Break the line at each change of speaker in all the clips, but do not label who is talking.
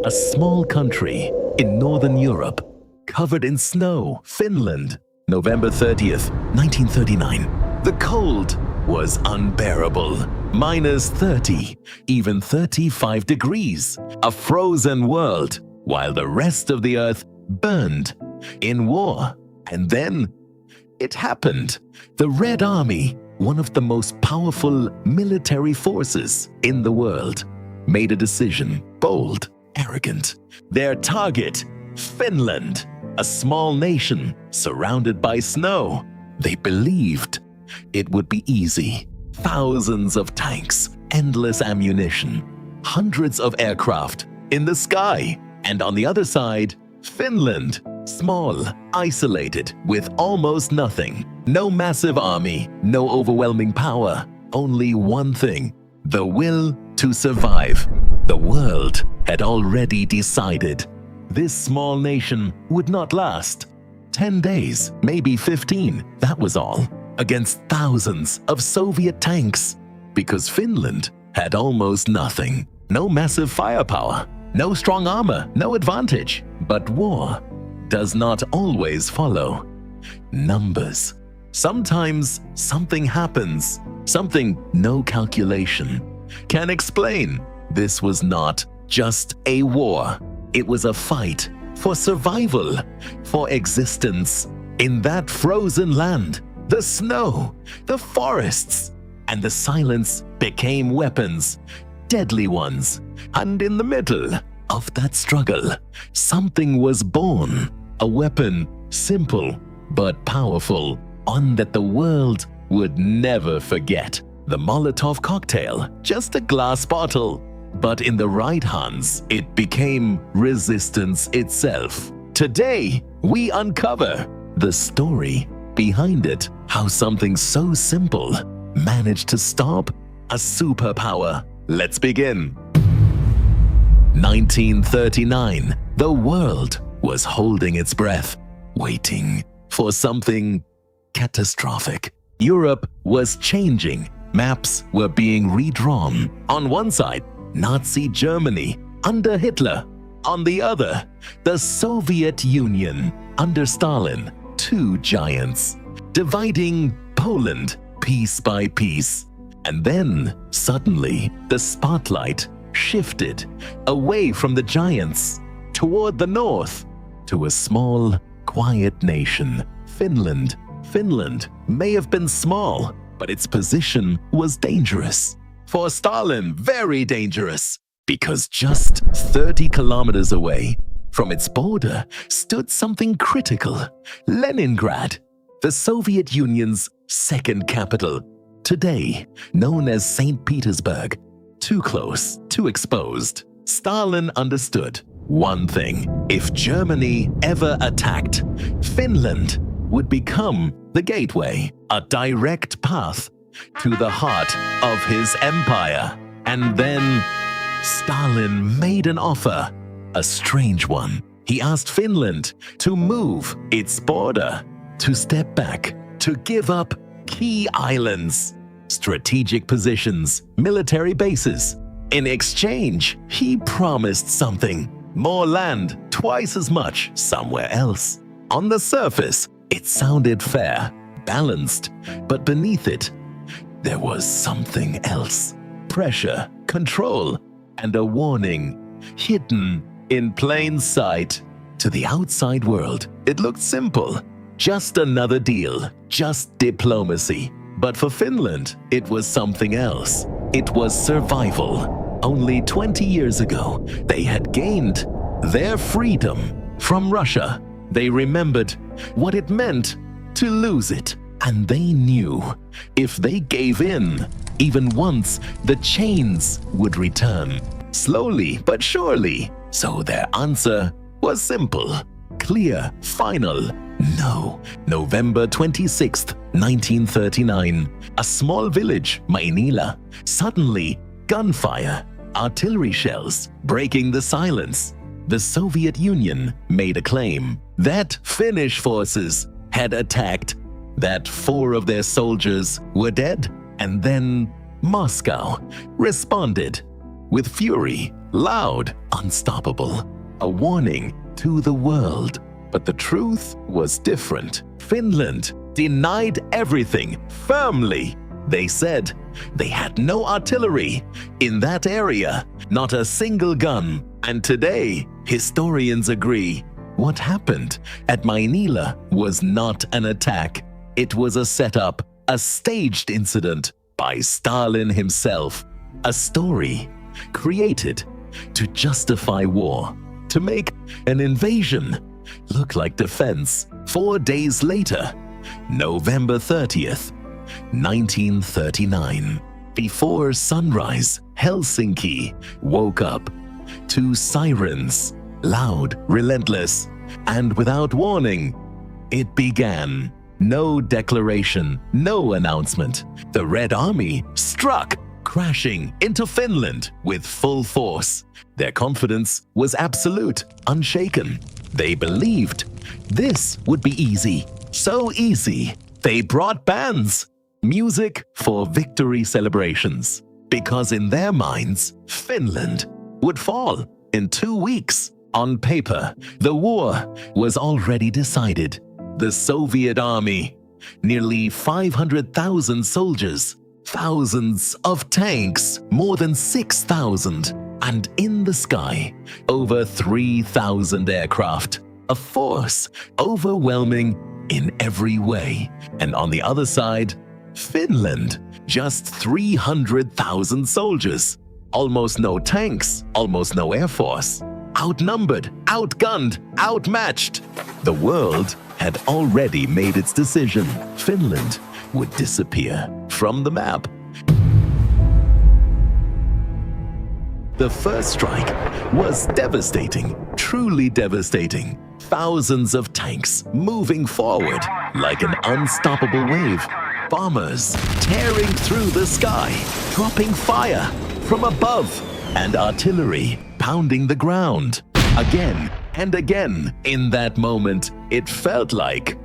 A small country in northern Europe, covered in snow, Finland, November 30th, 1939. The cold was unbearable. -30, even 35 degrees. A frozen world, while the rest of the earth burned in war. And then it happened. The Red Army, one of the most powerful military forces in the world, made a decision, bold, arrogant. Their target, Finland, a small nation surrounded by snow. They believed it would be easy. Thousands of tanks, endless ammunition, hundreds of aircraft in the sky. And on the other side, Finland, small, isolated, with almost nothing. No massive army, no overwhelming power. Only one thing, the will to survive. The world had already decided this small nation would not last. 10 days, maybe 15, that was all, against thousands of Soviet tanks. Because Finland had almost nothing. No massive firepower, no strong armor, no advantage. But war does not always follow numbers. Sometimes something happens, something no calculation can explain. This was not just a war. It was a fight for survival, for existence. In that frozen land, the snow, the forests, and the silence became weapons, deadly ones. And in the middle of that struggle, something was born. A weapon, simple but powerful, one that the world would never forget. The Molotov cocktail, just a glass bottle. But in the right hands, it became resistance itself. Today, we uncover the story behind it, how something so simple managed to stop a superpower. Let's begin. 1939, the world was holding its breath, waiting for something catastrophic. Europe was changing. Maps were being redrawn. On one side, Nazi Germany under Hitler. On the other, the Soviet Union under Stalin. Two giants, dividing Poland piece by piece. And then, suddenly, the spotlight shifted away from the giants toward the north, to a small, quiet nation, Finland. Finland may have been small, but its position was dangerous. For Stalin, very dangerous, because just 30 kilometers away from its border stood something critical, Leningrad, the Soviet Union's second capital, today known as St. Petersburg. Too close, too exposed. Stalin understood one thing: if Germany ever attacked, Finland would become the gateway, a direct path to the heart of his empire. And then Stalin made an offer, a strange one. He asked Finland to move its border, to step back, to give up key islands, strategic positions, military bases. In exchange, he promised something: more land, twice as much somewhere else. On the surface, it sounded fair, balanced, but beneath it, there was something else. Pressure, control, and a warning, hidden in plain sight. To the outside world, it looked simple. Just another deal, just diplomacy. But for Finland, it was something else. It was survival. Only 20 years ago, they had gained their freedom from Russia. They remembered what it meant to lose it. And they knew if they gave in, even once, the chains would return. Slowly but surely. So their answer was simple, clear, final. No. November 26th, 1939. A small village, Mainila. Suddenly, gunfire, artillery shells, breaking the silence. The Soviet Union made a claim that Finnish forces had attacked, that 4 of their soldiers were dead, and then Moscow responded with fury, loud, unstoppable, a warning to the world. But the truth was different. Finland denied everything firmly. They said they had no artillery in that area, not a single gun. And today, historians agree, what happened at Mainila was not an attack. It was a setup, a staged incident by Stalin himself. A story created to justify war, to make an invasion look like defense. 4 days later, November 30th, 1939, before sunrise, Helsinki woke up to sirens, loud, relentless, and without warning. It began. No declaration, no announcement. The Red Army struck, crashing into Finland with full force. Their confidence was absolute, unshaken. They believed this would be easy. So easy, they brought bands, music for victory celebrations, because in their minds, Finland would fall in 2 weeks. On paper, the war was already decided. The Soviet army, nearly 500,000 soldiers, thousands of tanks, more than 6,000, and in the sky, over 3,000 aircraft. A force overwhelming in every way. And on the other side, Finland, just 300,000 soldiers. Almost no tanks, almost no air force. Outnumbered, outgunned, outmatched. The world had already made its decision. Finland would disappear from the map. The first strike was devastating, truly devastating. Thousands of tanks moving forward like an unstoppable wave. Bombers tearing through the sky, dropping fire from above, and artillery pounding the ground. Again and again, in that moment, it felt like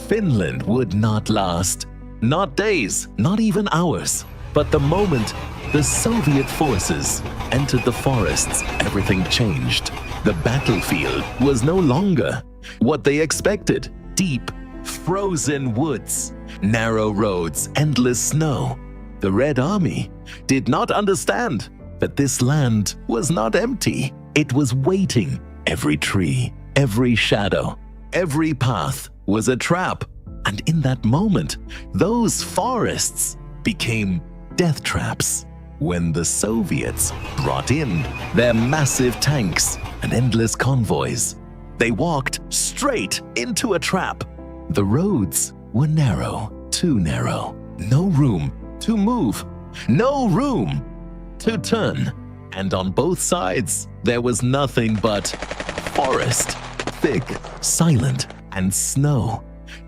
Finland would not last. Not days, not even hours. But the moment the Soviet forces entered the forests, everything changed. The battlefield was no longer what they expected. Deep, frozen woods, narrow roads, endless snow. The Red Army did not understand that this land was not empty. It was waiting. Every tree, every shadow, every path was a trap. And in that moment, those forests became death traps. When the Soviets brought in their massive tanks and endless convoys, they walked straight into a trap. The roads were narrow, too narrow. No room to move, no room to turn. And on both sides, there was nothing but forest, thick, silent, and snow,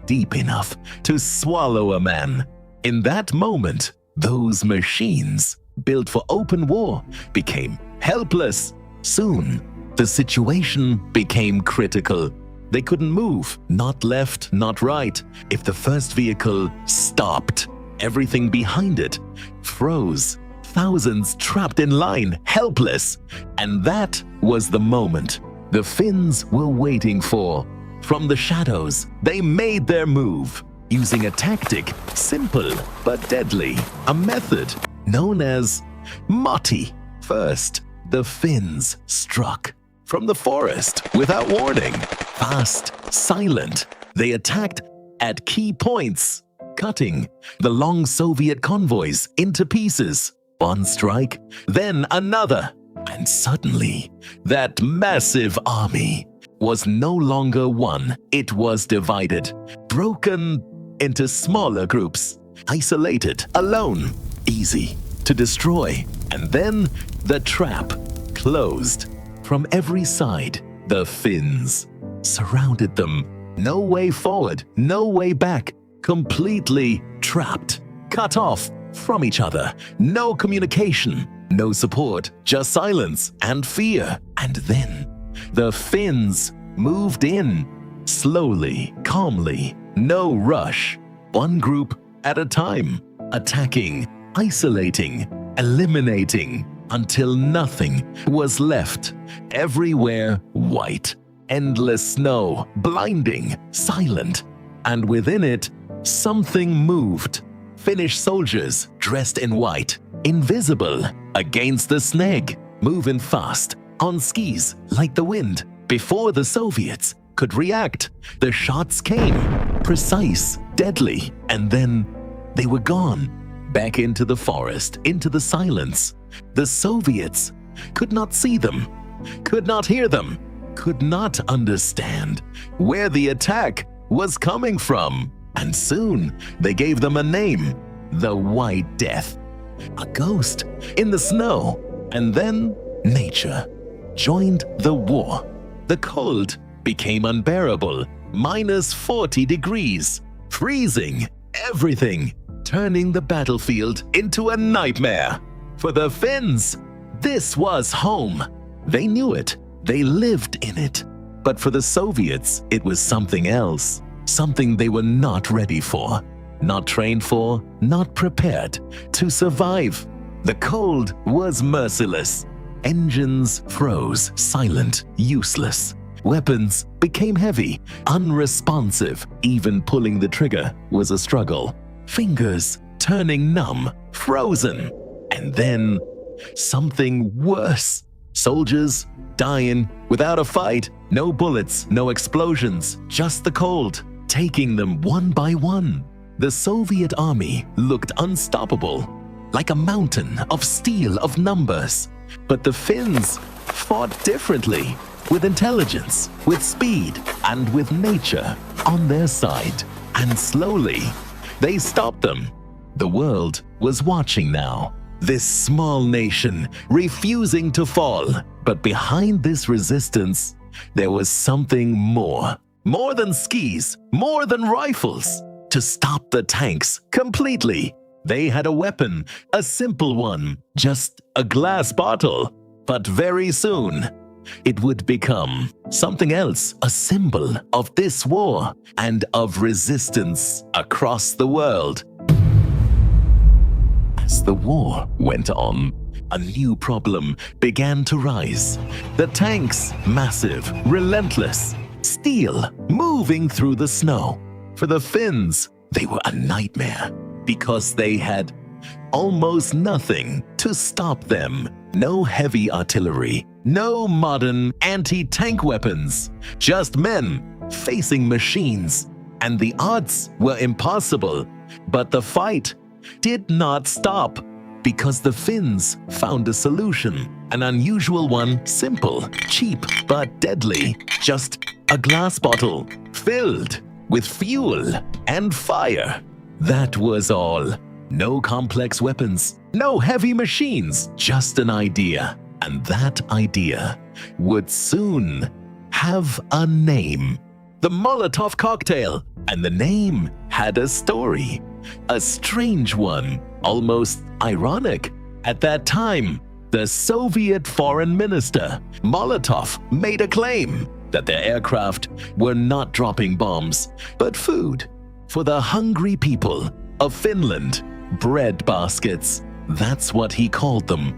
deep enough to swallow a man. In that moment, those machines, built for open war, became helpless. Soon, the situation became critical. They couldn't move, not left, not right. If the first vehicle stopped, everything behind it froze. Thousands trapped in line, helpless. And that was the moment the Finns were waiting for. From the shadows, they made their move, using a tactic simple but deadly, a method known as Matti. First, the Finns struck from the forest without warning. Fast, silent, they attacked at key points, cutting the long Soviet convoys into pieces. One strike, then another, and suddenly that massive army was no longer one. It was divided, broken into smaller groups, isolated, alone, easy to destroy. And then the trap closed. From every side, the Finns surrounded them. No way forward, no way back. Completely trapped, cut off from each other. No communication, no support, just silence and fear. And then the Finns moved in, slowly, calmly, no rush. One group at a time, attacking, isolating, eliminating. until nothing was left. Everywhere white, endless snow, blinding, silent, and within it, something moved. Finnish soldiers dressed in white, invisible against the sneg, moving fast on skis like the wind. Before the Soviets could react, the shots came, precise, deadly, and then they were gone. Back into the forest, into the silence. The Soviets could not see them, could not hear them, could not understand where the attack was coming from. And soon they gave them a name, the White Death. A ghost in the snow. And then nature joined the war. The cold became unbearable, -40 degrees, freezing everything, turning the battlefield into a nightmare. For the Finns, this was home. They knew it, they lived in it. But for the Soviets, it was something else, something they were not ready for, not trained for, not prepared to survive. The cold was merciless. Engines froze, silent, useless. Weapons became heavy, unresponsive. Even pulling the trigger was a struggle. Fingers turning numb, frozen. And then something worse. Soldiers dying without a fight. No bullets, no explosions, just the cold, taking them one by one. The Soviet army looked unstoppable, like a mountain of steel, of numbers. But the Finns fought differently, with intelligence, with speed, and with nature on their side. And slowly, they stopped them. The world was watching now. This small nation refusing to fall. But behind this resistance, there was something more. More than skis, more than rifles. To stop the tanks completely. They had a weapon, a simple one, just a glass bottle. But very soon, it would become something else, a symbol of this war and of resistance across the world. As the war went on, a new problem began to rise. The tanks, massive, relentless, steel, moving through the snow. For the Finns, they were a nightmare because they had almost nothing to stop them. No heavy artillery, no modern anti-tank weapons, just men facing machines. And the odds were impossible, but the fight did not stop because the Finns found a solution, an unusual one, simple, cheap, but deadly. Just a glass bottle filled with fuel and fire. That was all. No complex weapons, no heavy machines, just an idea. And that idea would soon have a name. The Molotov cocktail. And the name had a story. A strange one, almost ironic. At that time, the Soviet foreign minister, Molotov, made a claim that their aircraft were not dropping bombs, but food for the hungry people of Finland. Bread baskets, that's what he called them.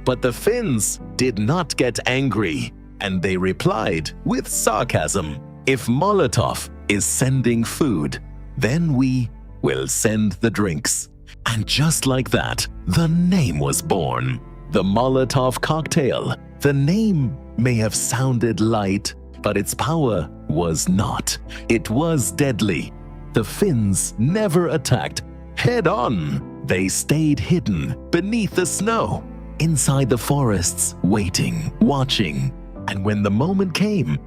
But the Finns did not get angry, and they replied with sarcasm, "If Molotov is sending food, then we will send the drinks." And just like that, the name was born. The Molotov cocktail. The name may have sounded light, but its power was not. It was deadly. The Finns never attacked head on. They stayed hidden beneath the snow, inside the forests, waiting, watching. And when the moment came,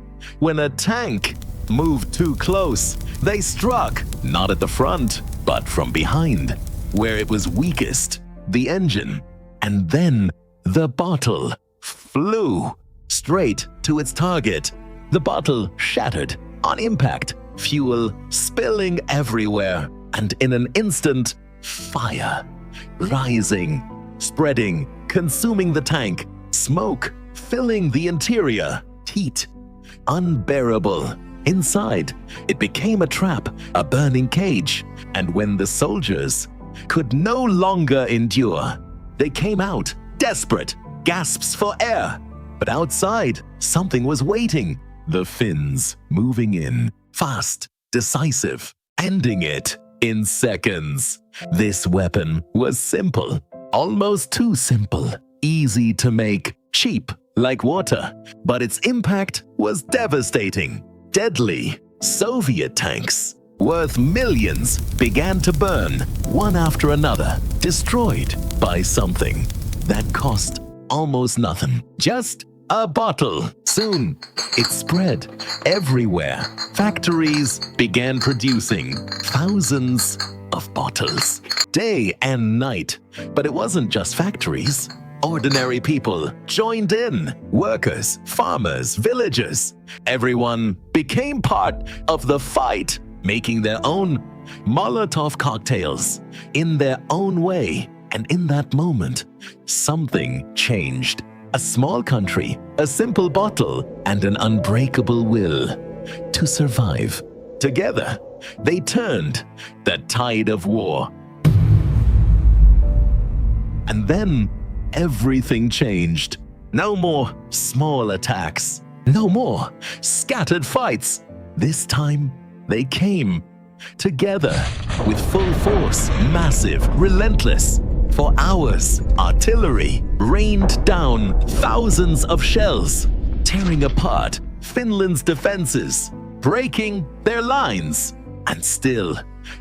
when a tank moved too close, they struck, not at the front, but from behind, where it was weakest, the engine. And then the bottle flew straight to its target. The bottle shattered on impact, fuel spilling everywhere, and in an instant, fire rising, spreading, consuming the tank, smoke filling the interior, heat unbearable. Inside, it became a trap, a burning cage, and when the soldiers could no longer endure, they came out desperate, gasps for air. But outside, something was waiting. The Finns moving in, fast, decisive, ending it in seconds. This weapon was simple, almost too simple, easy to make, cheap like water, but its impact was devastating, deadly. Soviet tanks, worth millions, began to burn, one after another, destroyed by something that cost almost nothing, just a bottle. Soon, it spread everywhere. Factories began producing thousands of bottles, day and night. But it wasn't just factories. Ordinary people joined in. Workers, farmers, villagers. Everyone became part of the fight, making their own molotov cocktails in their own way. And in that moment, something changed. A small country, a simple bottle, and an unbreakable will to survive. Together, they turned the tide of war. And then everything changed. No more small attacks. No more scattered fights. This time, they came together with full force, massive, relentless. For hours, artillery rained down thousands of shells, tearing apart Finland's defenses, breaking their lines. And still,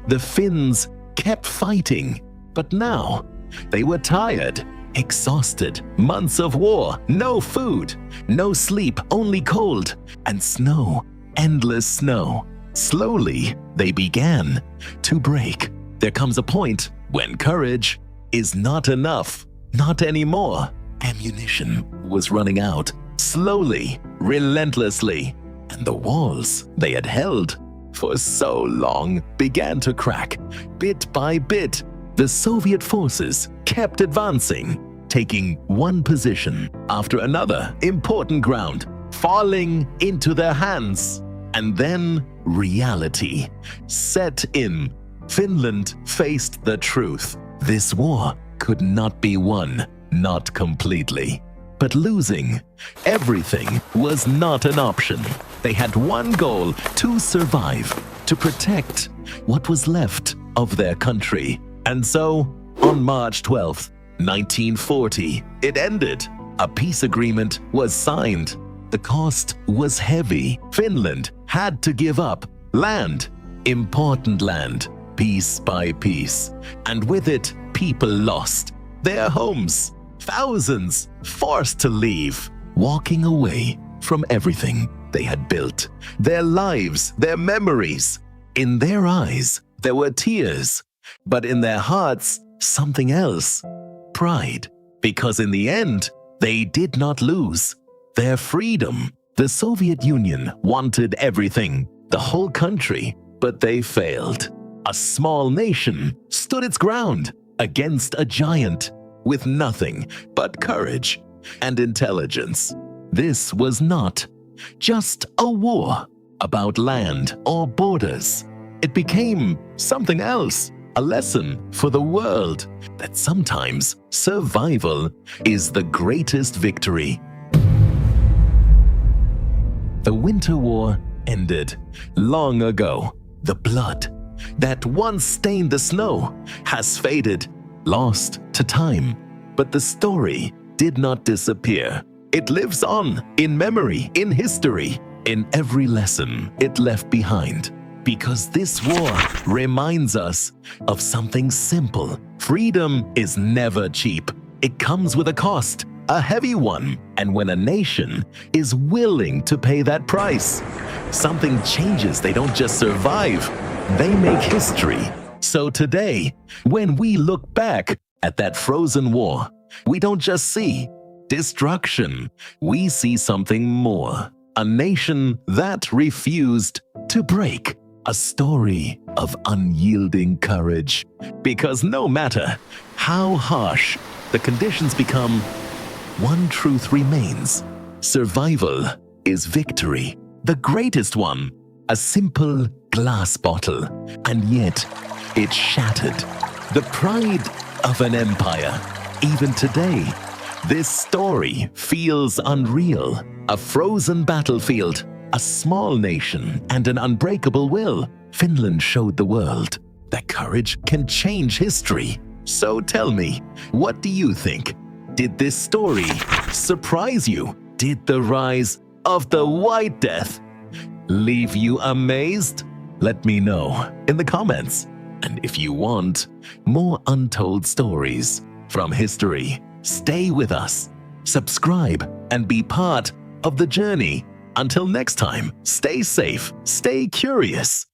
the Finns kept fighting. But now, they were tired, exhausted. Months of war, no food, no sleep, only cold, and snow, endless snow. Slowly, they began to break. There comes a point when courage is not enough, not anymore. Ammunition was running out, slowly, relentlessly, and the walls they had held for so long began to crack. Bit by bit, the Soviet forces kept advancing, taking one position after another, important ground, falling into their hands. And then reality set in. Finland faced the truth. This war could not be won, not completely. But losing everything was not an option. They had one goal: to survive, to protect what was left of their country. And so, on March 12th, 1940, it ended. A peace agreement was signed. The cost was heavy. Finland had to give up land, important land, piece by piece. And with it, people lost their homes. Thousands forced to leave, walking away from everything they had built, their lives, their memories. In their eyes, there were tears, but in their hearts, something else: pride. Because in the end, they did not lose their freedom. The Soviet Union wanted everything, the whole country, but they failed. A small nation stood its ground against a giant with nothing but courage and intelligence. This was not just a war about land or borders. It became something else, a lesson for the world that sometimes survival is the greatest victory. The Winter War ended long ago. The blood that once stained the snow has faded, lost to time. But the story did not disappear. It lives on in memory, in history, in every lesson it left behind. Because this war reminds us of something simple. Freedom is never cheap. It comes with a cost, a heavy one. And when a nation is willing to pay that price, something changes. They don't just survive, they make history. So today, when we look back at that frozen war, we don't just see destruction, we see something more. A nation that refused to break. A story of unyielding courage. Because no matter how harsh the conditions become, one truth remains: survival is victory. The greatest one. A simple glass bottle, and yet it shattered the pride of an empire. Even today, This story feels unreal. A frozen battlefield, a small nation, and an unbreakable will. Finland showed the world that courage can change history. So tell me, what do you think? Did this story surprise you? Did the rise of the White Death leave you amazed? Let me know in the comments. And if you want more untold stories from history, stay with us, subscribe, and be part of the journey. Until next time, stay safe, stay curious,